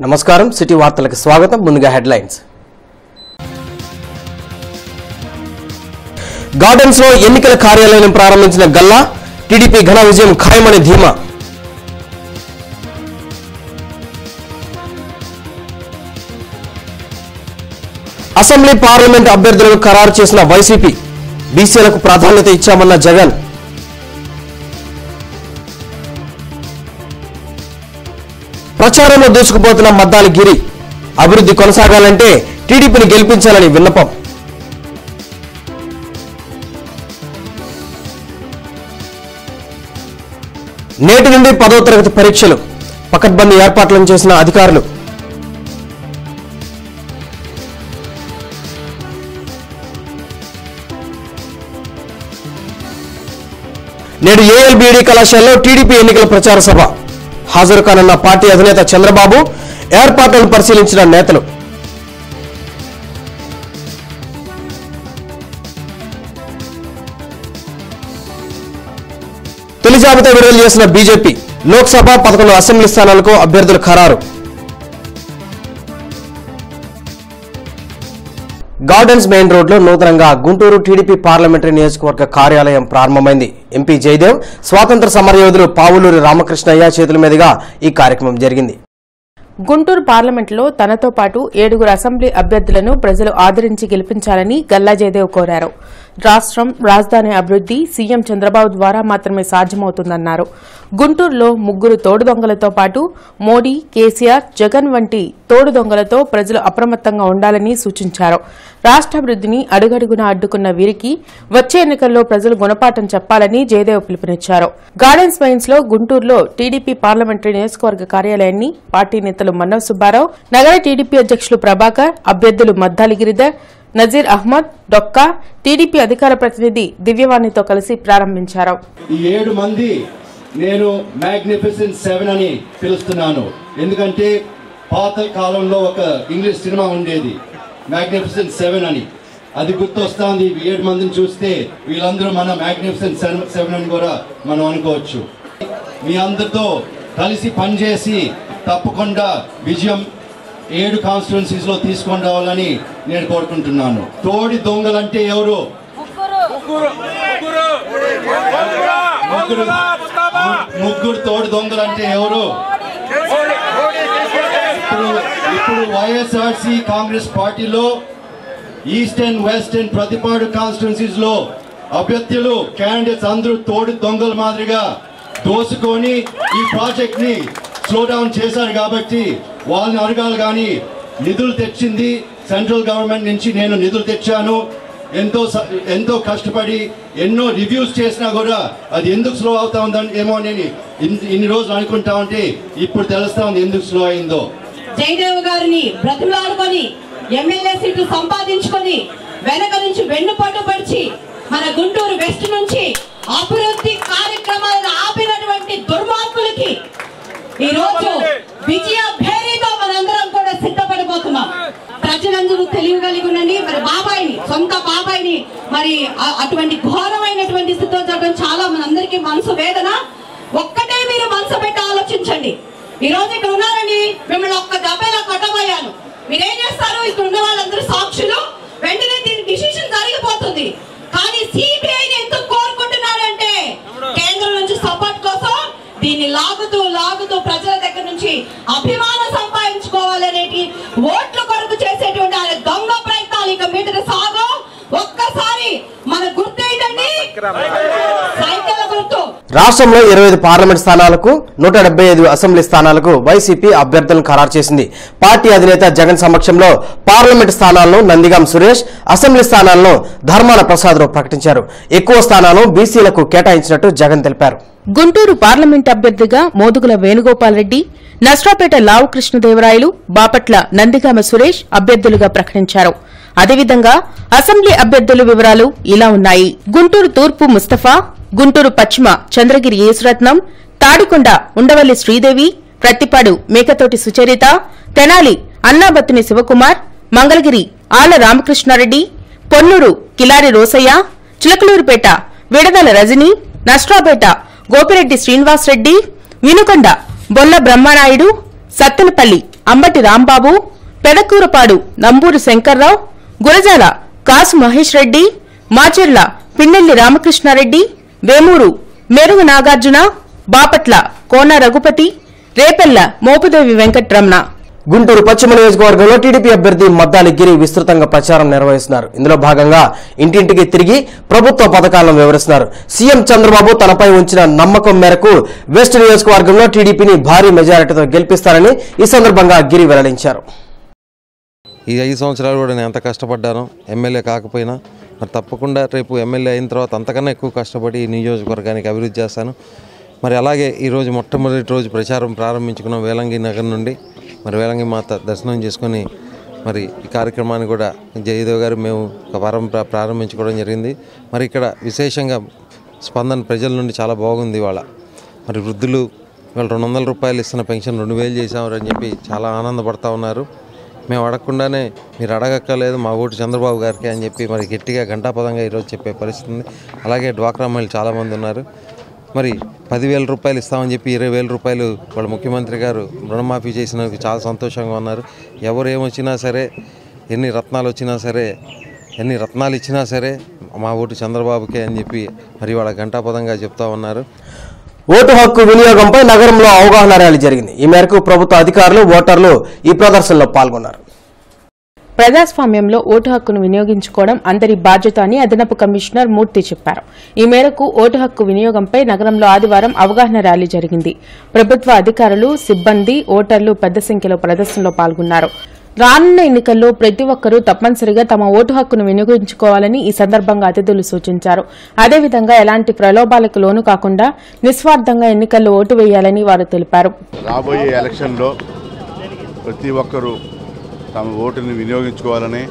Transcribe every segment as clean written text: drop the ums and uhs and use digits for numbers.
నమస్కారం సిటీ వార్తలకు స్వాగతం ముందుగా హెడ్లైన్స్ గార్డెన్స్ లో ఎన్నికల కార్యాలయం ప్రారంభించిన గల్లా టీడీపీ ఘన విజయం ఖాయమని ధీమా అసెంబ్లీ పార్లమెంట్ అభ్యర్థులను ఖరారు చేసిన వైసీపీ బీసీలకు ప్రాధాన్యత ఇచ్చామన్న జగన్ ప్రచారంలో దూసుకుపోతున్న మద్దాలి గిరి అభివృద్ధి కొనసాగాలంటే టీడీపీని గెలిపించాలని విన్నపం నేటి నుండి 10వ తరగతి పరీక్షలు పకడ్బందీ ఏర్పాట్లను చేసిన అధికారులు నేడు ఏఎల్బీడీ కళాశాలలో టీడీపీ ఎన్నికల ప్రచార సభ హాజరు కానున్న పార్టీ అధినేత చంద్రబాబు ఏర్పాట్లను పరిశీలించిన నేతలు తొలి జాబితా విడుదల చేసిన బీజేపీ లోక్సభ 11 అసెంబ్లీ స్థానాలకు అభ్యర్థులు ఖరారు గార్డెన్స్ మెయిన్ రోడ్లో నూతనంగా గుంటూరు టీడీపీ పార్లమెంటరీ నియోజకవర్గ కార్యాలయం ప్రారంభమైంది. ఎంపీ జయదేవ్, స్వాతంత్ర సమరయోధులు పావులూరి రామకృష్ణయ్య చేతుల మీదుగా ఈ కార్యక్రమం జరిగింది. గుంటూరు పార్లమెంటులో తనతో పాటు 7 అసెంబ్లీ అభ్యర్థులను ప్రజలు ఆదరించి గెలిపించాలని గల్లా జయదేవ్ కోరారు. రాష్ట్రం రాజధాని అభివృద్ది సీఎం చంద్రబాబు ద్వారా మాత్రమే సాధ్యమవుతుందన్నారు. గుంటూరులో 3 తోడు దొంగలతో పాటు మోడీ, కేసీఆర్, జగన్ వంటి తోడు దొంగలతో ప్రజలు అప్రమత్తంగా ఉండాలని సూచించారు. రాష్ట్రాభివృద్దిని అడుగడుగునా అడ్డుకున్న వీరికి వచ్చే ఎన్నికల్లో ప్రజలు గుణపాఠం చెప్పాలని జయదేవ్ పిలుపునిచ్చారు. గార్డెన్స్ మైన్స్ లో గుంటూరులో టీడీపీ పార్లమెంటరీ నియోజకవర్గ కార్యాలయాన్ని పార్టీ నేతలు మన్నవ సుబ్బారావు, నగర టీడీపీ అధ్యకులు ప్రభాకర్, అభ్యర్థులు మద్దాలి గిరిధర్, నజీర్ అహ్మద్, డొక్కా, టీడీపీ అధికార ప్రతినిధి దివ్యవాణితో కలిసి ప్రారంభించారు. ఈ 7 మంది నేను మ్యాగ్నిఫిసెంట్ 7 అని పిలుస్తున్నాను. ఎందుకంటే పాత కాలంలో ఒక ఇంగ్లీష్ సినిమా ఉండేది మ్యాగ్నిఫిసెంట్ 7 అని. అది గుర్తొస్తుంది. 7 మందిని చూస్తే వీళ్ళందరూ మన మ్యాగ్నిఫిసెంట్ 7 అని కూడా మనం అనుకోవచ్చు. మీ అందరితో కలిసి పనిచేసి తప్పకుండా విజయం 7 కాన్స్టిట్యున్సీస్ లో తీసుకొని రావాలని నేను కోరుకుంటున్నాను. తోడి దొంగలంటే ఎవరు? ముగ్గురు తోడు దొంగలంటే ఎవరు? ఇప్పుడు వైఎస్ఆర్సీ కాంగ్రెస్ పార్టీలో east and west and Prathipadu constituencies లో అభ్యర్థులు క్యాండిడేట్స్ అందరూ తోడు దొంగల మాదిరిగా దోసుకొని ఈ ప్రాజెక్ట్ ని స్లో డౌన్ చేశారు. కాబట్టి వాళ్ళని అడగాలి. కానీ నిధులు తెచ్చింది సెంట్రల్ గవర్నమెంట్ నుంచి. నేను నిధులు తెచ్చాను. ఎంతో కష్టపడి ఎన్నో రివ్యూస్ చేసినా కూడా అది ఎందుకు స్లో అవుతా ఉందని ఏమో నేను ఇన్ని రోజులు అనుకుంటా ఉంటే ఇప్పుడు తెలుస్తా ఉంది ఎందుకు స్లో అయిందో. జయదేవ్ గారిని బ్రతిమలాడుకొని ఎమ్మెల్యే సీట్లు సంపాదించుకొని వెనక నుంచి వెన్నుపాటు పడిచి మన గుంటూరు వెస్ట్ నుంచి అభివృద్ధి కార్యక్రమాలను ఆపినటువంటి దుర్మార్గులకి ఈ రోజు విజయ భేరీతో మనందరం కూడా సిద్ధపడిపోతున్నాం. ప్రజలందరూ తెలియగలిగి ఉండండి. మరి బాబాయిని, సొంత బాబాయిని మరి అటువంటి ఘోరమైనటువంటి స్థితిలో జరగడం చాలా మనందరికీ మనసు వేదన. ఒక్కటే మీరు మనసు పెట్టి ఆలోచించండి. ఈ రోజు ఇక్కడ ఉన్నారని మిమ్మల్ని ఒక్క దెబ్బలా కొట్టబోయాను. మీరేం చేస్తారు? ఇక్కడ ఉన్న వాళ్ళందరూ సాక్షులు. వెంటనే దీని డిసిషన్ జరిగిపోతుంది. కానీ సిబిఐని ఎందుకు కోరుకుంటున్నారంటే కేంద్రం నుంచి సపోర్ట్ కోసం దీన్ని లాగుతూ ప్రజల దగ్గర నుంచి అభిమానం సంపాదించుకోవాలనేటి ఓట్ల కొరకు చేసేటువంటి ఆయన దొంగ ప్రయత్నాలు ఇక మీదట సాగు. ఒక్కసారి మన గుర్తేంటండి, సైకిల్ గుర్తు. రాష్ట్రంలో 25 పార్లమెంట్ స్థానాలకు 175 అసెంబ్లీ స్థానాలకు వైసీపీ అభ్యర్థులను ఖరారు చేసింది. పార్టీ అధినేత జగన్ సమక్షంలో పార్లమెంట్ స్థానాలను నందిగాం సురేష్, అసెంబ్లీ స్థానాలను ధర్మాన ప్రసాదరావు ప్రకటించారు. ఎక్కువ స్థానాలను బీసీలకు కేటాయించినట్టు జగన్ తెలిపారు. గుంటూరు పార్లమెంట్ అభ్యర్థిగా మోదుగుల వేణుగోపాల్ రెడ్డి, నస్రాపేట లావు కృష్ణదేవరాయలు, బాపట్ల నందిగామ సురేష్ అభ్యర్థులుగా ప్రకటించారు. అదేవిధంగా అసెంబ్లీ అభ్యర్థుల వివరాలు ఇలా ఉన్నాయి. గుంటూరు తూర్పు ముస్తఫా, గుంటూరు పశ్చిమ చంద్రగిరి యేసురత్నం, తాడికొండ ఉండవల్లి శ్రీదేవి, ప్రత్తిపాడు మేకతోటి సుచరిత, తెనాలి అన్నాబత్తుని శివకుమార్, మంగళగిరి ఆళ్ల రామకృష్ణారెడ్డి, పొన్నూరు కిలారి రోసయ్య, చిలకలూరుపేట విడదల రజని, నస్రాపేట గోపిరెడ్డి శ్రీనివాసరెడ్డి, వినుకొండ బొల్ల బ్రహ్మనాయుడు, సత్తెనపల్లి అంబటి రాంబాబు, పెడకూరపాడు నంబూరు శంకర్రావు, గురజాల కాసు మహేష్ రెడ్డి, మాచెర్ల పిన్నెల్లి రామకృష్ణారెడ్డి, వేమూరు మెరుగు నాగార్జున, బాపట్ల కోన రఘుపతి, రేపెల్ల మోపుదేవి వెంకట్రమణ. గుంటూరు పశ్చిమ నియోజకవర్గంలో టీడీపీ అభ్యర్థి మద్దాలి గిరి విస్తృతంగా ప్రచారం నిర్వహిస్తున్నారు. ఇందులో భాగంగా ఇంటింటికి తిరిగి ప్రభుత్వ పథకాలను వివరిస్తున్నారు. సీఎం చంద్రబాబు తనపై ఉంచిన నమ్మకం మేరకు వెస్ట్ నియోజకవర్గంలో టీడీపీని భారీ మెజారిటీతో గెలిపిస్తారని ఈ సందర్భంగా గిరి వెల్లడించారు. ఈ 5 సంవత్సరాలు కూడా నేను ఎంత కష్టపడ్డానో, ఎమ్మెల్యే కాకపోయినా మరి తప్పకుండా రేపు ఎమ్మెల్యే అయిన తర్వాత అంతకన్నా ఎక్కువ కష్టపడి ఈ నియోజకవర్గానికి అభివృద్ధి చేస్తాను. మరి అలాగే ఈరోజు మొట్టమొదటి రోజు ప్రచారం ప్రారంభించుకున్నాం వేలంగి నగర్ నుండి. మరి వేలంగి మాత దర్శనం చేసుకొని మరి ఈ కార్యక్రమాన్ని కూడా జయదేవ్ గారు మేము ప్రారంభించుకోవడం జరిగింది. మరి ఇక్కడ విశేషంగా స్పందన ప్రజల నుండి చాలా బాగుంది. ఇవాళ మరి వృద్ధులు ఇవాళ 200 రూపాయలు ఇస్తున్న పెన్షన్ 2000 చేసామని చెప్పి చాలా ఆనందపడతా ఉన్నారు. మేము అడగకుండానే మీరు అడగక్కర్లేదు, మా ఓటు చంద్రబాబు గారికి అని చెప్పి మరి గట్టిగా ఘంటాపదంగా ఈరోజు చెప్పే పరిస్థితి ఉంది. అలాగే డ్వాక్రా మహిళలు చాలామంది ఉన్నారు. మరి 10,000 రూపాయలు ఇస్తామని చెప్పి 20,000 రూపాయలు వాళ్ళ ముఖ్యమంత్రి గారు రుణమాఫీ చేసినందుకు చాలా సంతోషంగా ఉన్నారు. ఎవరు ఏమొచ్చినా సరే, ఎన్ని రత్నాలు వచ్చినా సరే, ఎన్ని రత్నాలు ఇచ్చినా సరే మా ఓటు చంద్రబాబుకే అని చెప్పి మరి వాళ్ళ ఘంటాపదంగా చెప్తా ఉన్నారు. ఓటు హక్కు వినియోగంపై నగరంలో అవగాహన ర్యాలీ జరిగింది. ఈ మేరకు ప్రభుత్వ అధికారులు, ఓటర్లు ఈ ప్రదర్శనలో పాల్గొన్నారు. ప్రజాస్వామ్యంలో ఓటు హక్కును వినియోగించుకోవడం అందరి బాధ్యత అని అదనపు కమిషనర్ మూర్తి చెప్పారు. ఈ మేరకు ఓటు హక్కు వినియోగంపై నగరంలో ఆదివారం అవగాహన ర్యాలీ జరిగింది. ప్రభుత్వ అధికారులు, సిబ్బంది, ఓటర్లు పెద్ద సంఖ్యలో ప్రదర్శనలో పాల్గొన్నారు. రానున్న ఎన్నికల్లో ప్రతి ఒక్కరూ తప్పనిసరిగా తమ ఓటు హక్కును వినియోగించుకోవాలని ఈ సందర్భంగా అతిథులు సూచించారు. అదేవిధంగా ఎలాంటి ప్రలోభాలకు లోను కాకుండా నిస్వార్థంగా ఎన్నికల్లో ఓటు వేయాలని వారు తెలిపారు. రాబోయే ఎలక్షన్లో ప్రతి ఒక్కరూ తమ ఓటుని వినియోగించుకోవాలని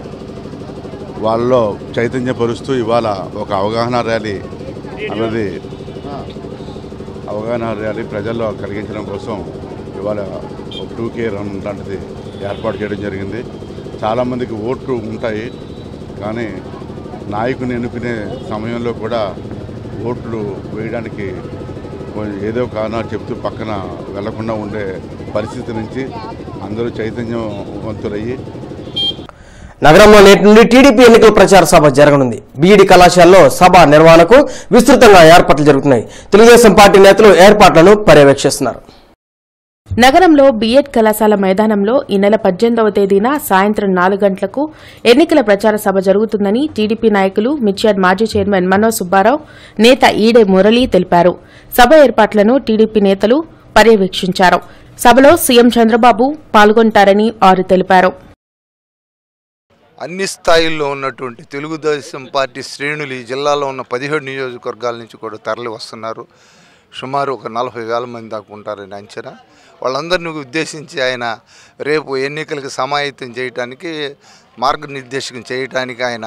వాళ్ళలో చైతన్యపరుస్తూ ఇవాళ ఒక అవగాహన ర్యాలీ ప్రజల్లో కలిగించడం కోసం ఇవాళ 2K రన్ లాంటిది ఏర్పాటు చేయడం జరిగింది. చాలామందికి ఓట్లు ఉంటాయి, కానీ నాయకుని ఎన్నుకునే సమయంలో కూడా ఓట్లు వేయడానికి ఏదో కారణాలు చెప్తూ పక్కన వెళ్లకుండా ఉండే పరిస్థితి నుంచి అందరూ చైతన్యవంతులయ్యి నగరంలో నేటి నుండి టీడీపీ ఎన్నికల ప్రచార సభ జరగనుంది. బీఈడీ కళాశాలలో సభ నిర్వహణకు విస్తృతంగా ఏర్పాట్లు జరుగుతున్నాయి. తెలుగుదేశం పార్టీ నేతలు ఏర్పాట్లను పర్యవేక్షిస్తున్నారు. నగరంలో బీఎడ్ కళాశాల మైదానంలో ఈ నెల 18వ తేదీన సాయంత్రం 4 గంటలకు ఎన్నికల ప్రచార సభ జరుగుతుందని టీడీపీ నాయకులు, మిర్చియాడ్ మాజీ చైర్మన్ మనోజ్ సుబ్బారావు, నేత ఈడే మురళి తెలిపారు. సభ ఏర్పాట్లను టీడీపీ నేతలు పర్యవేక్షించారు. సభలో సీఎం చంద్రబాబు పాల్గొంటారని వారు తెలిపారు. అన్ని స్థాయిల్లో ఉన్నటువంటి తెలుగుదేశం పార్టీ శ్రేణులు ఈ జిల్లాలో ఉన్న 17 నియోజకవర్గాల నుంచి కూడా తరలి వస్తున్నారు. సుమారు ఒక 40,000 మంది దాకా ఉంటారని అంచనా. వాళ్ళందరినీ ఉద్దేశించి ఆయన రేపు ఎన్నికలకు సమాయత్తం చేయడానికి, మార్గనిర్దేశకం చేయడానికి ఆయన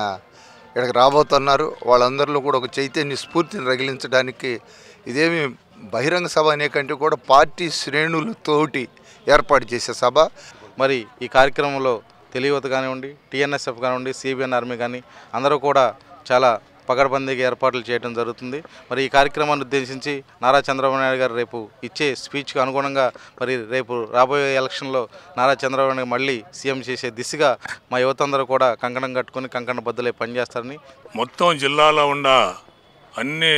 ఇక్కడికి రాబోతున్నారు. వాళ్ళందరిలో కూడా ఒక చైతన్య స్ఫూర్తిని రగిలించడానికి ఇదేమి బహిరంగ సభ అనే కంటే కూడా పార్టీ శ్రేణులతోటి ఏర్పాటు చేసే సభ. మరి ఈ కార్యక్రమంలో తెలియవత కానివ్వండి, టీఎన్ఎస్ఎఫ్ కానివ్వండి, సిబిఎన్ ఆర్మీ కానీ అందరూ కూడా చాలా పకడ్బందీగా ఏర్పాట్లు చేయడం జరుగుతుంది. మరి ఈ కార్యక్రమాన్ని ఉద్దేశించి నారా చంద్రబాబు నాయుడు గారు రేపు ఇచ్చే స్పీచ్కి అనుగుణంగా మరి రేపు రాబోయే ఎలక్షన్లో నారా చంద్రబాబు నాయుడు మళ్ళీ సీఎం చేసే దిశగా మా యువత అందరూ కూడా కంకణం కట్టుకుని కంకణ బద్దలై పనిచేస్తారని, మొత్తం జిల్లాలో ఉన్న అన్ని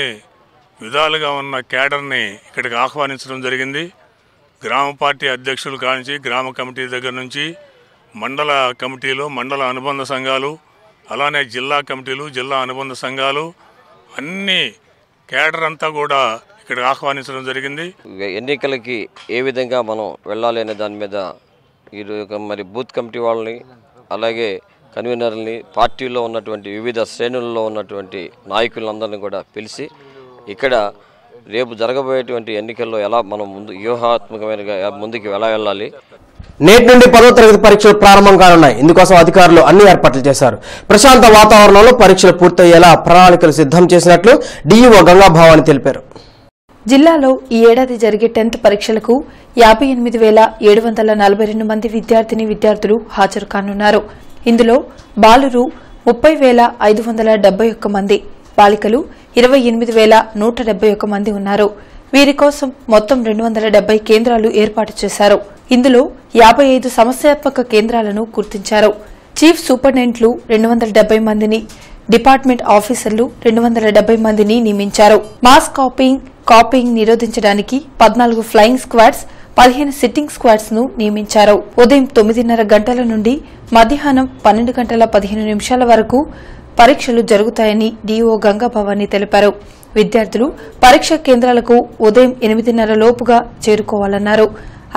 విధాలుగా ఉన్న కేడర్ని ఇక్కడికి ఆహ్వానించడం జరిగింది. గ్రామ పార్టీ అధ్యక్షులు కానించి, గ్రామ కమిటీ దగ్గర నుంచి మండల కమిటీలు, మండల అనుబంధ సంఘాలు, అలానే జిల్లా కమిటీలు, జిల్లా అనుబంధ సంఘాలు, అన్ని కేడర్ అంతా కూడా ఇక్కడ ఆహ్వానించడం జరిగింది. ఎన్నికలకి ఏ విధంగా మనం వెళ్ళాలి అనే దాని మీద మరి బూత్ కమిటీ వాళ్ళని, అలాగే కన్వీనర్ని, పార్టీలో ఉన్నటువంటి వివిధ శ్రేణుల్లో ఉన్నటువంటి నాయకులందరినీ కూడా పిలిచి ఇక్కడ రేపు జరగబోయేటువంటి ఎన్నికల్లో ఎలా మనం వ్యూహాత్మకమైన ముందుకు ఎలా వెళ్ళాలి. నేటి నుండి 10వ తరగతి పరీక్షలు ప్రారంభం కానున్నాయి. ఇందుకోసం అధికారులు అన్ని ఏర్పాట్లు చేశారు. ప్రశాంత వాతావరణంలో పరీక్షలు పూర్తయ్యేలా ప్రణాళికలు సిద్ధం చేసినట్లు డీఈఓ గంగాభవాని తెలిపారు. జిల్లాలో ఈ ఏడాది జరిగే 10th పరీక్షలకు 58,742 మంది విద్యార్థులు హాజరు కానున్నారు. ఇందులో బాలురు 30,571 మంది, బాలికలు 28,171 మంది ఉన్నారు. వీరి కోసం మొత్తం 270 కేంద్రాలు ఏర్పాటు చేశారు. ఇందులో 55 సమస్యాత్మక కేంద్రాలను గుర్తించారు. చీఫ్ సూపరింటెండెంట్లు 270 మందిని, డిపార్ట్మెంట్ ఆఫీసర్లు 270 మందిని నియమించారు. మాస్ కాపీయింగ్ నిరోధించడానికి 14 ఫ్లయింగ్ స్క్వాడ్స్, 15 సిట్టింగ్ స్క్వాడ్స్ ను నియమించారు. ఉదయం 9:30 గంటల నుండి మధ్యాహ్నం 12 గంటల 15 నిమిషాల వరకు పరీక్షలు జరుగుతాయని డీఓ గంగాభవాని తెలిపారు. విద్యార్థులు పరీక్షా కేంద్రాలకు ఉదయం 8:30 లోపుగా చేరుకోవాలన్నారు.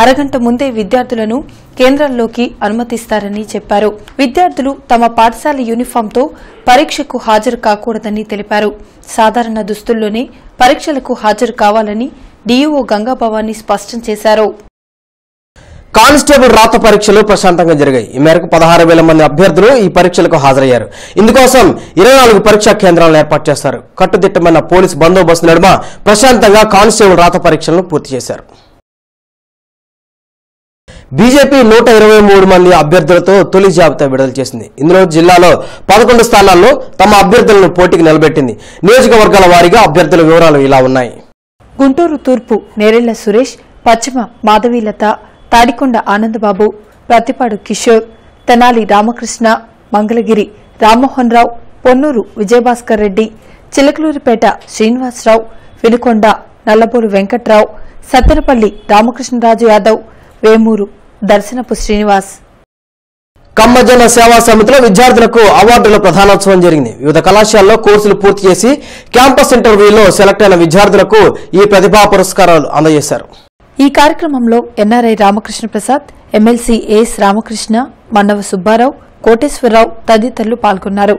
అరగంట ముందే విద్యార్థులను కేంద్రాల్లోకి అనుమతిస్తారని చెప్పారు. విద్యార్థులు తమ పాఠశాల యూనిఫాంతో పరీక్షకు హాజరు కాకూడదని తెలిపారు. సాధారణ దుస్తుల్లోనే పరీక్షలకు హాజరు కావాలని డీఈఓ గంగాభవాని స్పష్టం చేశారు. కానిస్టేబుల్ రాత పరీక్షలు ప్రశాంతంగా జరిగాయి. ఈ మేరకు 16,000 మంది అభ్యర్థులు ఈ పరీక్షలకు హాజరయ్యారు. ఇందుకోసం 24 పరీక్షా కేంద్రాలను ఏర్పాటు చేశారు. కట్టుదిట్టమైన పోలీసు బందోబస్తు నడుమ ప్రశాంతంగా కానిస్టేబుల్ రాత పరీక్షలను పూర్తి చేశారు. బీజేపీ 123 మంది అభ్యర్థులతో తొలి జాబితా విడుదల చేసింది. ఇందులో జిల్లాలో 11 స్థానాల్లో తమ అభ్యర్థులను పోటీకి నిలబెట్టింది. నియోజకవర్గాల వారీగా అభ్యర్థుల వివరాలు ఇలా ఉన్నాయి. గుంటూరు తూర్పు నేరెళ్ల సురేష్, పశ్చిమ మాధవీలత, తాడికొండ ఆనందబాబు, ప్రతిపాడు కిషోర్, తెనాలి రామకృష్ణ, మంగళగిరి రామ్మోహన్ రావు, పొన్నూరు విజయభాస్కర్ రెడ్డి, చిలకలూరిపేట శ్రీనివాసరావు, వినుకొండ నల్లబోలు వెంకట్రావు, సత్తెనపల్లి రామకృష్ణరాజు యాదవ్, వేమూరు దర్శనపు శ్రీనివాస్. కమ్మజన సేవా సమితిలో విద్యార్థులకు అవార్డుల ప్రధానోత్సవం జరిగింది. వివిధ కళాశాలలో కోర్సులు పూర్తి చేసి క్యాంపస్ ఇంటర్వ్యూలో సెలెక్ట్ అయిన విద్యార్థులకు ఈ ప్రతిభా పురస్కారాలు అందజేశారు. ఈ కార్యక్రమంలో NRI Ramakrishna Prasad, MLC AS Ramakrishna, Mannava Subbarao, Koteswararao తదితరులు పాల్గొన్నారు.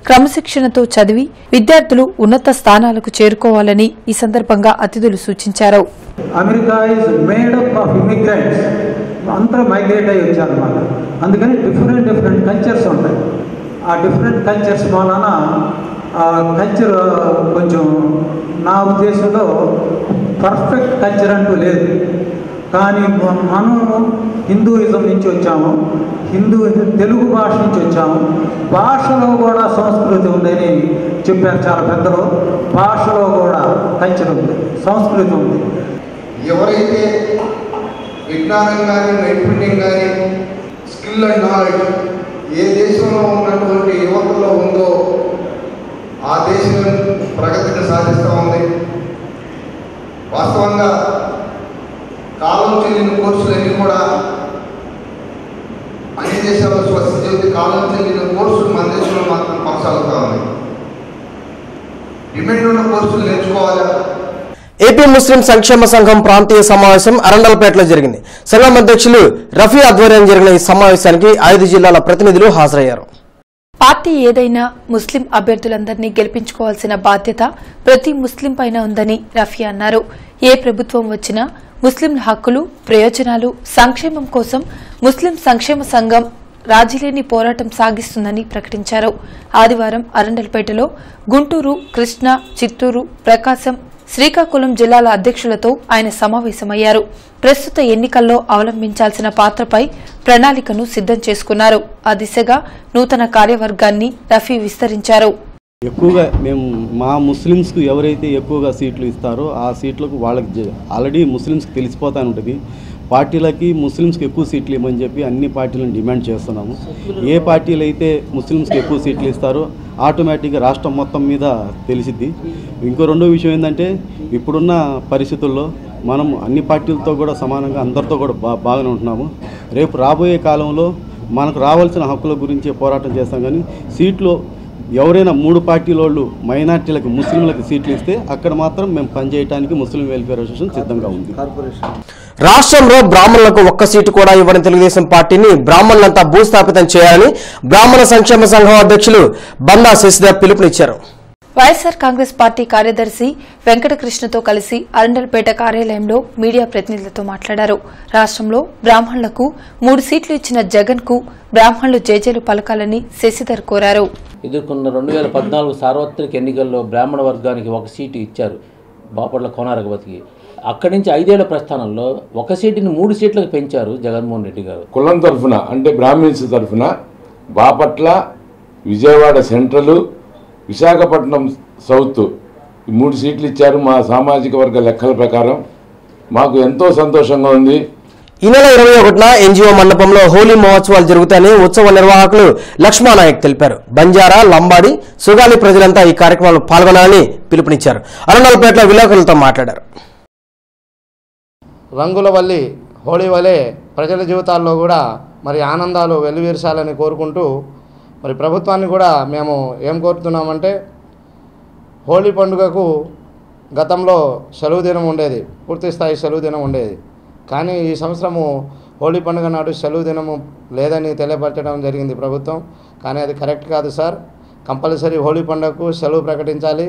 క్రమశిక్షణతో చదివి విద్యార్థులు ఉన్నత స్థానాలకు చేరుకోవాలని ఈ సందర్భంగా అతిథులు సూచించారు. America is made up of immigrants, అందరూ మైగ్రేట్ అయ్యి వచ్చారన్నమాట. అందుకని డిఫరెంట్ కల్చర్స్ ఉంటాయి. ఆ డిఫరెంట్ కల్చర్స్ వలన కల్చర్ కొంచెం నా ఉద్దేశంలో పర్ఫెక్ట్ కల్చర్ అంటూ లేదు. కానీ మనము హిందూయిజం నుంచి వచ్చాము, తెలుగు భాష నుంచి వచ్చాము. భాషలో కూడా సంస్కృతి ఉందని చెప్పారు చాలా పెద్దలు. భాషలో కూడా కల్చర్ ఉంది, సంస్కృతి ఉంది. ఎవరైతే విజ్ఞానం కానీ నైపుణ్యం కానీ స్కిల్ అండ్ నాలెడ్జ్ ఏ దేశంలో ఉన్నటువంటి యువకుల్లో ఉందో ఆ దేశం ప్రగతిని సాధిస్తూ ఉంది. వాస్తవంగా కాలం చెల్లిన కోర్సులన్నీ కూడా అన్ని దేశాల్లో స్వస్థ కాలం చెల్లిన కోర్సులు మన దేశంలో మాత్రం కొనసాగుతూ ఉంది. డిమాండ్ ఉన్న కోర్సులు నేర్చుకోవాలి. ఏపీ ముస్లిం సంక్షేమ సంఘం ప్రాంతీయ సమావేశం అరండల్పేటలో జరిగింది. సంఘం అధ్యక్షులు రఫీ ఆధ్వర్యం జరిగిన ఈ సమావేశానికి 5 జిల్లాల ప్రతినిధులు హాజరయ్యారు. పార్టీ ఏదైనా ముస్లిం అభ్యర్థులందరినీ గెలిపించుకోవాల్సిన బాధ్యత ప్రతి ముస్లిం పైన ఉందని రఫీ అన్నారు. ఏ ప్రభుత్వం వచ్చినా ముస్లింల హక్కులు, ప్రయోజనాలు, సంక్షేమం కోసం ముస్లిం సంక్షేమ సంఘం రాజీలేని పోరాటం సాగిస్తుందని ప్రకటించారు. ఆదివారం అరండల్పేటలో గుంటూరు, కృష్ణా, చిత్తూరు, ప్రకాశం, శ్రీకాకుళం జిల్లాల అధ్యక్షులతో ఆయన సమావేశమయ్యారు. ప్రస్తుత ఎన్నికల్లో అవలంబించాల్సిన పాత్రపై ప్రణాళికను సిద్దం చేసుకున్నారు. ఆ దిశగా నూతన కార్యవర్గాన్ని రఫీ విస్తరించారు. ఎక్కువగా మేము మా ముస్లిమ్స్కు ఎవరైతే ఎక్కువగా సీట్లు ఇస్తారో ఆ సీట్లకు వాళ్ళకి ఆల్రెడీ ముస్లిమ్స్కి తెలిసిపోతూ ఉంటుంది. పార్టీలకి ముస్లిమ్స్కి ఎక్కువ సీట్లు ఇవ్వమని చెప్పి అన్ని పార్టీలను డిమాండ్ చేస్తున్నాము. ఏ పార్టీలు అయితే ముస్లిమ్స్కి ఎక్కువ సీట్లు ఇస్తారో ఆటోమేటిక్గా రాష్ట్రం మొత్తం మీద తెలిసిద్ది. ఇంకో రెండో విషయం ఏంటంటే ఇప్పుడున్న పరిస్థితుల్లో మనం అన్ని పార్టీలతో కూడా సమానంగా అందరితో కూడా బాగానే ఉంటున్నాము. రేపు రాబోయే కాలంలో మనకు రావాల్సిన హక్కుల గురించి పోరాటం చేస్తాం. కానీ సీట్లు ఎవరైనా 3 పార్టీల వాళ్ళు మైనార్టీలకు, ముస్లింలకు సీట్లు ఇస్తే అక్కడ మాత్రం మేము పనిచేయడానికి ముస్లిం వెల్ఫేర్ అసోసియేషన్ సిద్ధంగా ఉంది. రాష్ట్రంలో బ్రాహ్మణులకు ఒక్క సీటు కూడా ఇవ్వని తెలుగుదేశం పార్టీని బ్రాహ్మణులంతా భూస్థాపితం చేయాలని బ్రాహ్మణ సంక్షేమ సంఘం అధ్యక్షులు బందా శశిధర్ పిలుపునిచ్చారు. వైఎస్సార్ కాంగ్రెస్ పార్టీ కార్యదర్శి వెంకటకృష్ణతో కలిసి అరండల్పేట కార్యాలయంలో మీడియా ప్రతినిధులతో మాట్లాడారు. రాష్ట్రంలో బ్రాహ్మణులకు 3 సీట్లు ఇచ్చిన జగన్ కు బ్రాహ్మణులు జేజేలు పలకాలని శశిధర్ కోరారు. ఎదుర్కొన్న 2014 సార్వత్రిక ఎన్నికల్లో బ్రాహ్మణ వర్గానికి 1 సీటు ఇచ్చారు బాపట్ల కోనారగవతికి. అక్కడి నుంచి 5 ఏళ్ల ప్రస్థానంలో 1 సీటుని 3 సీట్లకు పెంచారు జగన్మోహన్ రెడ్డి గారు. కులం తరఫున అంటే బ్రాహ్మిన్స్ తరఫున బాపట్ల, విజయవాడ సెంట్రల్, విశాఖపట్నం సౌత్ 3 సీట్లు ఇచ్చారు. మా సామాజిక వర్గ లెక్కల ప్రకారం మాకు ఎంతో సంతోషంగా ఉంది. ఈ నెల 21న ఎన్జిఓ మండపంలో హోలీ మహోత్సవాలు జరుగుతాయని ఉత్సవ నిర్వాహకులు లక్ష్మానాయక్ తెలిపారు. బంజారా, లంబాడి, సుగాలి ప్రజలంతా ఈ కార్యక్రమంలో పాల్గొనాలని పిలుపునిచ్చారు. అరుణాలపేటలో విలేకరులతో మాట్లాడారు. రంగుల వల్లి హోలీ వలె ప్రజల జీవితాల్లో కూడా మరి ఆనందాలు వెల్లివిరసాలని కోరుకుంటూ మరి ప్రభుత్వాన్ని కూడా మేము ఏం కోరుతున్నామంటే హోలీ పండుగకు గతంలో సెలవు దినం ఉండేది, పూర్తి స్థాయి సెలవు దినం ఉండేది. కానీ ఈ సంవత్సరము హోలీ పండుగ నాడు సెలవు దినము లేదని తెలియపరచడం జరిగింది ప్రభుత్వం. కానీ అది కరెక్ట్ కాదు సార్. కంపల్సరీ హోలీ పండుగకు సెలవు ప్రకటించాలి.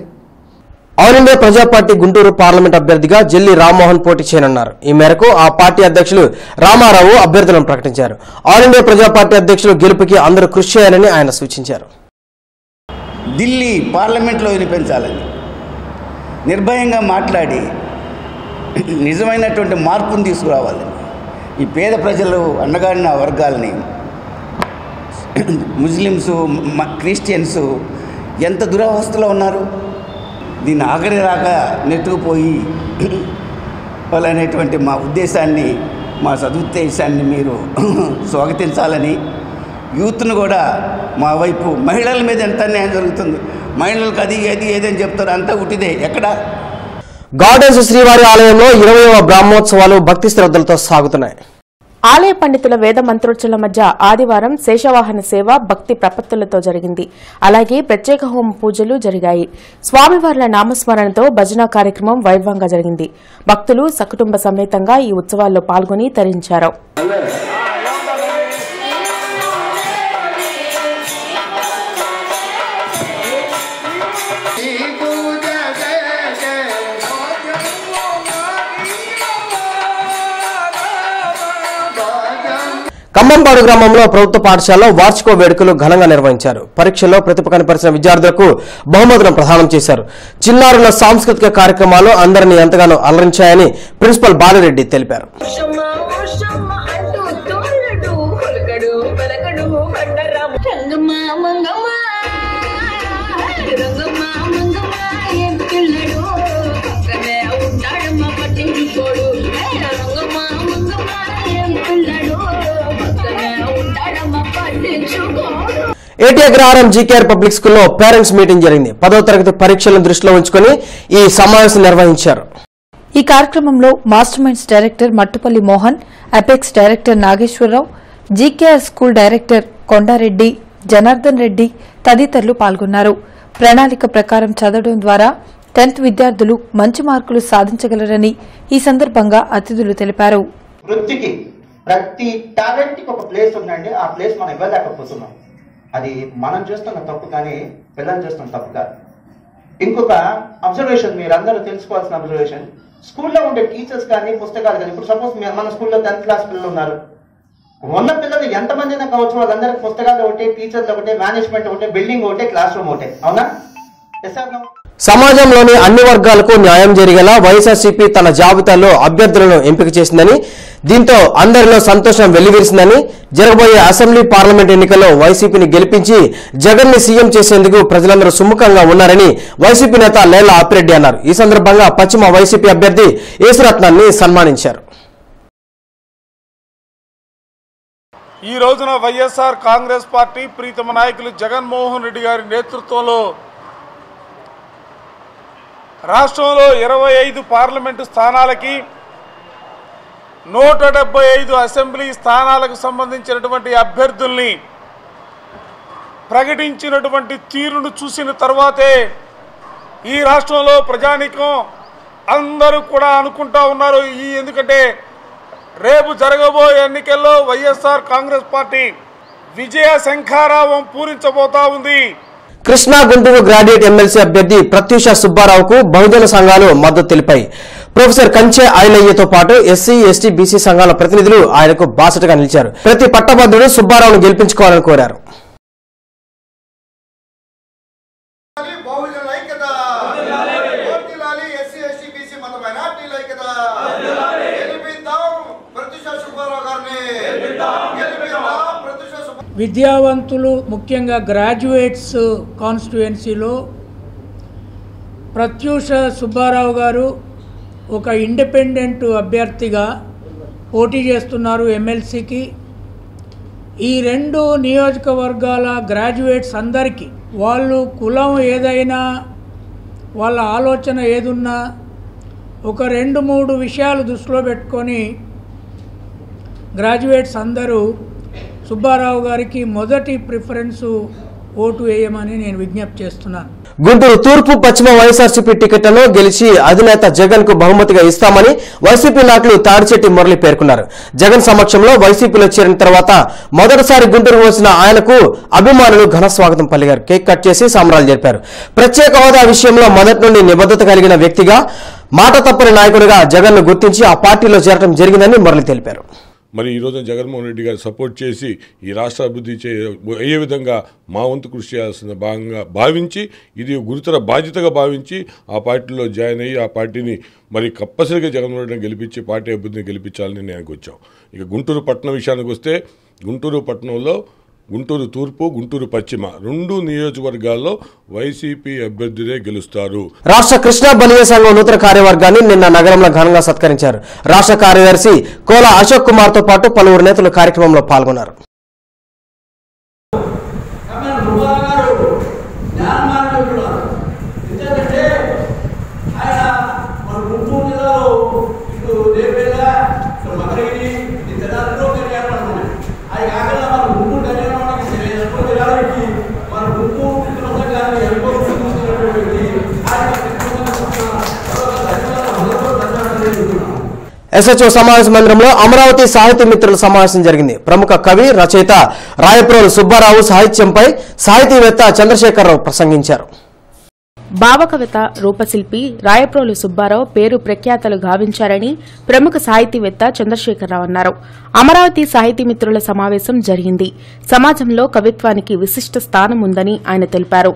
ఆల్ ఇండియా ప్రజా పార్టీ గుంటూరు పార్లమెంట్ అభ్యర్థిగా జెల్లి రామ్మోహన్ పోటీ చేయనున్నారు. ఈ మేరకు ఆ పార్టీ అధ్యక్షులు రామారావు అభ్యర్థులను ప్రకటించారు. ఆల్ ఇండియా ప్రజా పార్టీ అధ్యక్షులు గెలుపుకి అందరూ కృషి చేయాలని ఆయన సూచించారు. ఢిల్లీ పార్లమెంట్లో వినిపించాలని నిర్భయంగా మాట్లాడి నిజమైనటువంటి మార్పును తీసుకురావాలి. ఈ పేద ప్రజలు అన్నగాడిన వర్గాలని ముస్లిమ్స్, క్రిస్టియన్స్ ఎంత దురవస్థలో ఉన్నారు. దీన్ని ఆఖరి రాక నెట్టుకుపోయి వాళ్ళనేటువంటి మా ఉద్దేశాన్ని, మా సదుద్దేశాన్ని మీరు స్వాగతించాలని, యూత్ను కూడా మా వైపు మహిళల మీద ఎంత అన్యాయం జరుగుతుంది, మహిళలకు అది ఏదని చెప్తారు, అంతా ఉట్టిదే. ఎక్కడ గార్డెన్స్ శ్రీవారి ఆలయంలో 20వ బ్రహ్మోత్సవాలు భక్తి శ్రద్ధలతో సాగుతున్నాయి. ఆలయ పండితుల వేద మంత్రోచ్చల మధ్య ఆదివారం శేషవాహన సేవ భక్తి ప్రపత్తులతో జరిగింది. అలాగే ప్రత్యేక హోమ పూజలు జరిగాయి. స్వామివార్ల నామస్మరణతో భజన కార్యక్రమం వైభవంగా జరిగింది. భక్తులు సకుటుంబ సమేతంగా ఈ ఉత్సవాల్లో పాల్గొని తరించారు. ఖమ్మంపాడు గ్రామంలో ప్రభుత్వ పాఠశాలలో వార్షిక వేడుకలు ఘనంగా నిర్వహించారు. పరీక్షల్లో ప్రతిభ కనపరిచిన విద్యార్థులకు బహుమతులను ప్రదానం చేశారు. చిన్నారుల సాంస్కృతిక కార్యక్రమాలు అందరినీ ఎంతగానో అలరించాయని ప్రిన్సిపల్ బాలిరెడ్డి తెలిపారు. ఏటీ అగ్రహారం జీకేఆర్ పబ్లిక్ స్కూల్లో పేరెంట్స్ మీటింగ్ జరిగింది. 10వ తరగతి పరీక్షలను దృష్టిలో ఉంచుకుని ఈ సమావేశం నిర్వహించారు. ఈ కార్యక్రమంలో master minds director Mattupalli Mohan, apex director Nageswararao, GKR school director Kondareddy, Janardhan Reddy తదితరులు పాల్గొన్నారు. ప్రణాళిక ప్రకారం చదవడం ద్వారా 10th విద్యార్థులు మంచి మార్కులు సాధించగలరని ఈ సందర్భంగా అతిథులు తెలిపారు. వృత్తికి ప్రతి టాలెంట్ కి ఒక ప్లేస్ ఉందండి. ఆ ప్లేస్ మనం ఇవ్వలేకపోతున్నాం. అది మనం చేస్తున్న తప్పు, కానీ పిల్లలు చేస్తున్న తప్పు కాదు. ఇంకొక అబ్జర్వేషన్ మీరు అందరూ తెలుసుకోవాల్సిన అబ్జర్వేషన్, స్కూల్లో ఉండే టీచర్స్ కానీ పుస్తకాలు కానీ, ఇప్పుడు సపోజ్ మన స్కూల్లో 10th క్లాస్ పిల్లలు ఉన్నారు. ఉన్న పిల్లలు ఎంతమందినా కావచ్చు, వాళ్ళందరికీ పుస్తకాలు ఒకటే, టీచర్లు ఒకటే, మేనేజ్మెంట్ ఒకటే, బిల్డింగ్ ఒకటే, క్లాస్ రూమ్ ఒకటే. అవునా? సమాజంలోని అన్ని వర్గాలకు న్యాయం జరిగేలా వైఎస్ఆర్సీపీ తన జాబితాలో అభ్యర్థులను ఎంపిక చేసిందని, దీంతో అందరిలో సంతోషం వెల్లివిరిసిందని, జరగబోయే అసెంబ్లీ పార్లమెంట్ ఎన్నికల్లో వైసీపీని గెలిపించి జగన్ ని సీఎం చేసేందుకు ప్రజలందరూ సుముఖంగా ఉన్నారని వైసీపీ నేత లేళ్ల ఆపిరెడ్డి అన్నారు. ఈ సందర్భంగా పశ్చిమ వైసీపీ అభ్యర్థి యేసురత్నాన్ని సన్మానించారు. ఈ రోజున వైఎస్ఆర్ కాంగ్రెస్ పార్టీ ప్రీతమ నాయకులు జగన్మోహన్ రెడ్డి గారి నేతృత్వంలో రాష్ట్రంలో 25 పార్లమెంటు స్థానాలకి 175 అసెంబ్లీ స్థానాలకు సంబంధించినటువంటి అభ్యర్థుల్ని ప్రకటించినటువంటి తీరును చూసిన తర్వాతే ఈ రాష్ట్రంలో ప్రజానీకం అందరూ కూడా అనుకుంటా ఉన్నారు. ఎందుకంటే రేపు జరగబోయే ఎన్నికల్లో వైఎస్ఆర్ కాంగ్రెస్ పార్టీ విజయ శంఖారావం పూరించబోతా ఉంది. కృష్ణా గుంటూరు గ్రాడ్యుయేట్ ఎమ్మెల్సీ అభ్యర్థి ప్రత్యూష సుబ్బారావుకు బహుజన సంఘాలు మద్దతు తెలిపాయి. ప్రొఫెసర్ కంచె ఐలయ్యతో పాటు ఎస్సీ, ఎస్టీ, బీసీ సంఘాల ప్రతినిధులు ఆయనకు బాసటగా నిలిచారు. ప్రతి పట్టభద్రుడు సుబ్బారావును గెలిపించుకోవాలని కోరారు. విద్యావంతులు ముఖ్యంగా గ్రాడ్యుయేట్స్ కాన్స్టిట్యుయెన్సీలో ప్రత్యూష సుబ్బారావు గారు ఒక ఇండిపెండెంట్ అభ్యర్థిగా పోటీ చేస్తున్నారు ఎమ్మెల్సీకి. ఈ 2 నియోజకవర్గాల గ్రాడ్యుయేట్స్ అందరికీ వాళ్ళు కులం ఏదైనా వాళ్ళ ఆలోచన ఏదున్నా ఒక 2-3 విషయాలు దృష్టిలో పెట్టుకొని గ్రాడ్యుయేట్స్ అందరూ సుబ్బారావు గారికి మొదటి ప్రిఫరెన్సు ఓటు వేయమని నేను విజ్ఞప్తి చేస్తున్నాను. గుంటూరు తూర్పు పశ్చిమ వైఎస్ఆర్సీపీ టికెట్లను గెలిచి అధినేత జగన్ కు బహుమతిగా ఇస్తామని వైసీపీ నాయకులు తాడిచెట్టి మురళి పేర్కొన్నారు. జగన్ సమక్షంలో వైసీపీలో చేరిన తర్వాత మొదటిసారి గుంటూరు వచ్చిన ఆయనకు అభిమానులు ఘన స్వాగతం పలికారు. కేక్ కట్ చేసి సంబరాలు జరిపారు. ప్రత్యేక హోదా విషయంలో మొదటి నుండి నిబద్ధత కలిగిన వ్యక్తిగా, మాట తప్పని నాయకుడిగా జగన్ ను గుర్తించి ఆ పార్టీలో చేరడం జరిగిందని మురళి తెలిపారు. మరి ఈరోజు జగన్మోహన్ రెడ్డి గారు సపోర్ట్ చేసి ఈ రాష్ట్ర అభివృద్ధి అయ్యే విధంగా మా వంతు కృషి చేయాల్సిన భాగంగా భావించి, ఇది గురుతర బాధ్యతగా భావించి ఆ పార్టీలో జాయిన్ అయ్యి ఆ పార్టీని మరి కంపల్సరీగా జగన్మోహన్ రెడ్డిని గెలిపించి పార్టీ అభివృద్ధిని గెలిపించాలని నేను వచ్చాం. ఇక గుంటూరు పట్టణం విషయానికి వస్తే, గుంటూరు పట్టణంలో గుంటూరు తూర్పు, గుంటూరు పశ్చిమ 2 నియోజకవర్గాల్లో వైసీపీ అభ్యర్థులే గెలుస్తారు. రాష్ట్ర కృష్ణా బలియ సంఘం నూతన కార్యవర్గాన్ని నిన్న నగరంలో ఘనంగా సత్కరించారు. రాష్ట్ర కార్యదర్శి కోల అశోక్ కుమార్ తో పాటు పలువురు నేతలు కార్యక్రమంలో పాల్గొన్నారు. ఎస్హెచ్ఓ సమావేశ మందిరంలో అమరావతి సాహితీ మిత్రుల సమావేశం జరిగింది. ప్రముఖ కవి, రచయిత రాయప్రోలు సుబ్బారావు సాహిత్యంపై సాహితీవేత్త చంద్రశేఖరరావు ప్రసంగించారు. భావకవిత రూపశిల్పి రాయప్రోలు సుబ్బారావు పేరు ప్రఖ్యాతలు గావించారని ప్రముఖ సాహితీవేత్త చంద్రశేఖరరావు అన్నారు. అమరావతి సాహితీ మిత్రుల సమావేశం జరిగింది. సమాజంలో కవిత్వానికి విశిష్ట స్థానం ఉందని ఆయన తెలిపారు.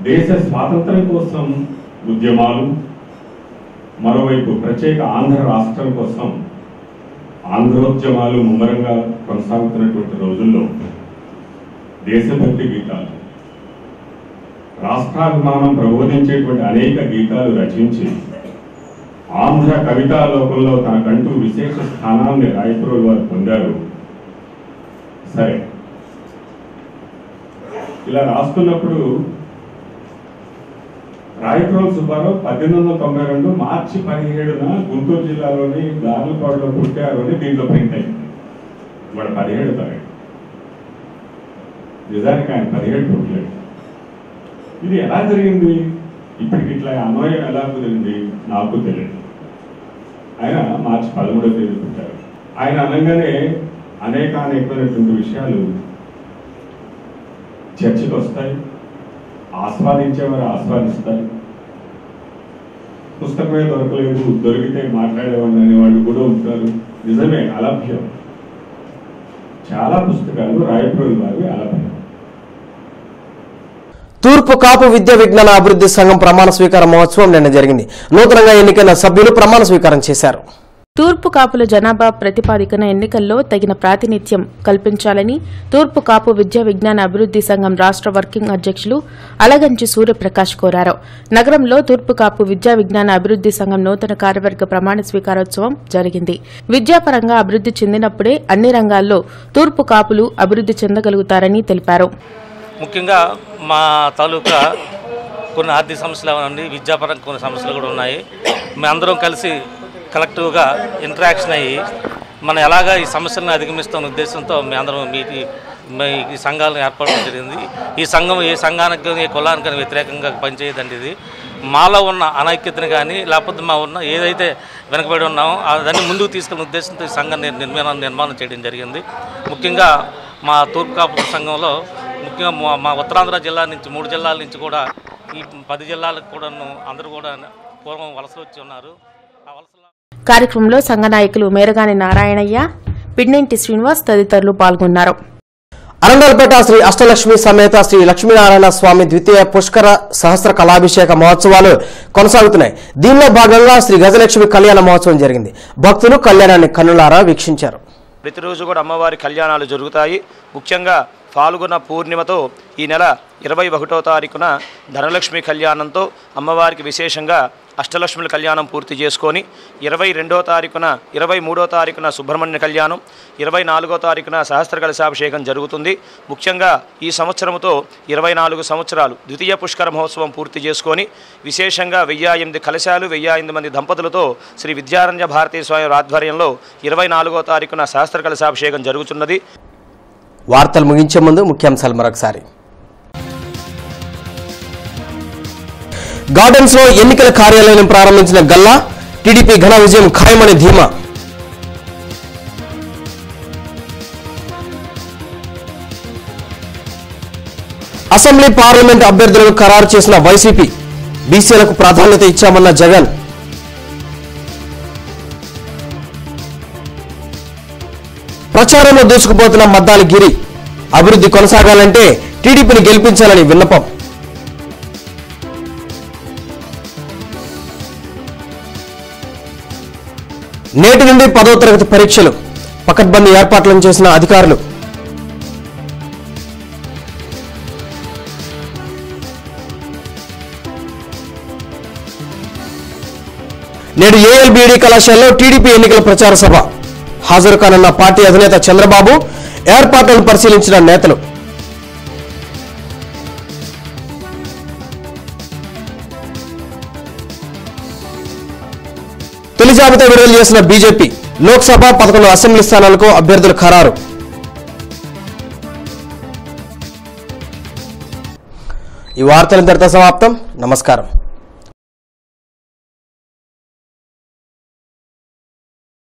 దేశ స్వాతంత్ర్యం కోసం ఉద్యమాలు, మరోవైపు ప్రత్యేక ఆంధ్ర రాష్ట్రం కోసం ఆంధ్రోద్యమాలు ముమ్మరంగా కొనసాగుతున్నటువంటి రోజుల్లో దేశభక్తి గీతాలు, రాష్ట్రాభిమానం ప్రబోధించేటువంటి అనేక గీతాలు రచించి ఆంధ్ర కవితా లోకంలో తనకంటూ విశేష స్థానాన్ని రాయప్రోలు వారు పొందారు. సరే, ఇలా రాస్తున్నప్పుడు రాయప్రోలు సుబ్బారావు 1892 మార్చి 17న గుంటూరు జిల్లాలోని గార్లపాడులో పుట్టారు అని దీంట్లో ప్రింట్ అయింది. వాడు 17 తరగతి. నిజానికి ఆయన 17 పుట్టలేదు. ఇది ఎలా జరిగింది, ఇప్పటికి ఇట్లా అన్వయం ఎలా కుదిరింది నాకు తెలియదు. ఆయన మార్చి 13వ తేదీ పుట్టారు. ఆయన అనగానే అనేకమైనటువంటి విషయాలు చర్చకు వస్తాయి. ఆస్వాదించేవారు ఆస్వాదిస్తారు. పుస్తకమే దొరకలేదు, దొరికితే మాట్లాడేవాడిని అనేవాళ్ళు కూడా ఉంటారు. నిజమే, అలభ్యం. చాలా పుస్తకాలు రాయప్రోలు వారి అలభ్యం. తూర్పు కాపు విద్యా విజ్ఞాన అభివృద్ధి సంఘం ప్రమాణ స్వీకార మహోత్సవం నిన్న జరిగింది. నూతనంగా ఎన్నికైన సభ్యులు ప్రమాణ స్వీకారం చేశారు. తూర్పు కాపుల జనాభా ప్రతిపాదికన ఎన్నికల్లో తగిన ప్రాతినిధ్యం కల్పించాలని తూర్పు కాపు విద్యా విజ్ఞాన అభివృద్ధి సంఘం రాష్ట్ర వర్కింగ్ అధ్యక్షులు అలగంచి సూర్యప్రకాష్ కోరారు. నగరంలో తూర్పు కాపు విద్యా విజ్ఞాన అభివృద్ధి సంఘం నూతన కార్యవర్గ ప్రమాణ స్వీకారోత్సవం జరిగింది. విద్యాపరంగా అభివృద్ధి చెందినప్పుడే అన్ని రంగాల్లో తూర్పు కాపులు అభివృద్ధి చెందగలుగుతారని తెలిపారు. ముఖ్యంగా మా తాలూకా కొన్ని ఆర్థిక సమస్యలు ఏమైనా విద్యాపరంగా కొన్ని సమస్యలు కూడా ఉన్నాయి. మేమందరం కలిసి కలెక్టివ్గా ఇంటరాక్షన్ అయ్యి మనం ఎలాగా ఈ సమస్యలను అధిగమిస్తున్న ఉద్దేశంతో మేమందరం ఈ సంఘాలను ఏర్పడడం జరిగింది. ఈ సంఘం ఏ సంఘానికి ఏ కులానికి వ్యతిరేకంగా పనిచేయదండి. ఇది మాలో ఉన్న అనైక్యతను కానీ లేకపోతే మా ఉన్న ఏదైతే వెనకబడి ఉన్నామో దాన్ని ముందుకు తీసుకెళ్ళిన ఉద్దేశంతో ఈ సంఘాన్ని నిర్మాణం చేయడం జరిగింది. ముఖ్యంగా మా తూర్పు కాపు సంఘంలో ముఖ్యంగా మా ఉత్తరాంధ్ర జిల్లా నుంచి 3 జిల్లాల నుంచి కూడా ఈ 10 జిల్లాలకు కూడా అందరూ కూడా పూర్వం వలసలు వచ్చి ఉన్నారు. ఆ వలసలు కార్యక్రమంలో సంఘ నాయకులు మేరగాని నారాయణయ్య, పిన్నెంటి శ్రీనివాస్ తదితరులు పాల్గొన్నారు. అరంగల్పేట శ్రీ అష్టలక్ష్మి సమేత శ్రీ లక్ష్మీనారాయణ స్వామి ద్వితీయ పుష్కర సహస్ర కళాభిషేక మహోత్సవాలు కొనసాగుతున్నాయి. దీనిలో భాగంగా శ్రీ గజలక్ష్మి కళ్యాణ మహోత్సవం జరిగింది. భక్తులు కళ్యాణాన్ని కన్నులారా వీక్షించారు. ప్రతిరోజు కూడా అమ్మవారి కళ్యాణాలు జరుగుతాయి. ముఖ్యంగా ఫాల్గుణ పూర్ణిమతో ఈ నెల 21వ తారీఖున ధనలక్ష్మి కళ్యాణంతో అమ్మవారికి విశేషంగా అష్టలక్ష్ముల కళ్యాణం పూర్తి చేసుకొని 22వ తారీఖున 23వ తారీఖున సుబ్రహ్మణ్య కళ్యాణం 24వ తారీఖున సహస్ర కలశాభిషేకం జరుగుతుంది. ముఖ్యంగా ఈ సంవత్సరంతో 24 సంవత్సరాలు ద్వితీయ పుష్కర మహోత్సవం పూర్తి చేసుకొని విశేషంగా 1008 కలశాలు 1008 మంది దంపతులతో శ్రీ విద్యారణ్య భారతీ స్వామి ఆధ్వర్యంలో 24వ తారీఖున సహస్ర కలశాభిషేకం జరుగుతున్నది. వార్తలు ముగించే ముందు ముఖ్యాంశాలు మరొకసారి. గార్డెన్స్ లో ఎన్నికల కార్యాలయం ప్రారంభించిన గల్లా, టీడీపీ ఘన విజయం ఖాయమని ధీమా. అసెంబ్లీ పార్లమెంట్ అభ్యర్థులను ఖరారు చేసిన వైసీపీ, బీసీలకు ప్రాధాన్యత ఇచ్చామన్న జగన్. ప్రచారంలో దూసుకుపోతున్న మద్దాలి గిరి, అభివృద్ధి కొనసాగాలంటే టీడీపీని గెలిపించాలని విన్నపం. నేటి నుండి 10వ తరగతి పరీక్షలు, పకడ్బందీ ఏర్పాట్లను చేసిన అధికారులు. నేడు ఏఎల్బీడీ కళాశాలలో టీడీపీ ఎన్నికల ప్రచార సభ, హాజరు కానున్న పార్టీ అధినేత చంద్రబాబు, ఏర్పాట్లను పరిశీలించిన నేతలు. తొలి జాబితా విడుదల చేసిన బీజేపీ, లోక్సభ 11 అసెంబ్లీ స్థానాలకు అభ్యర్థులు ఖరారు. ఈ వార్తలు ఇంతటితో సమాప్తం. నమస్కారం.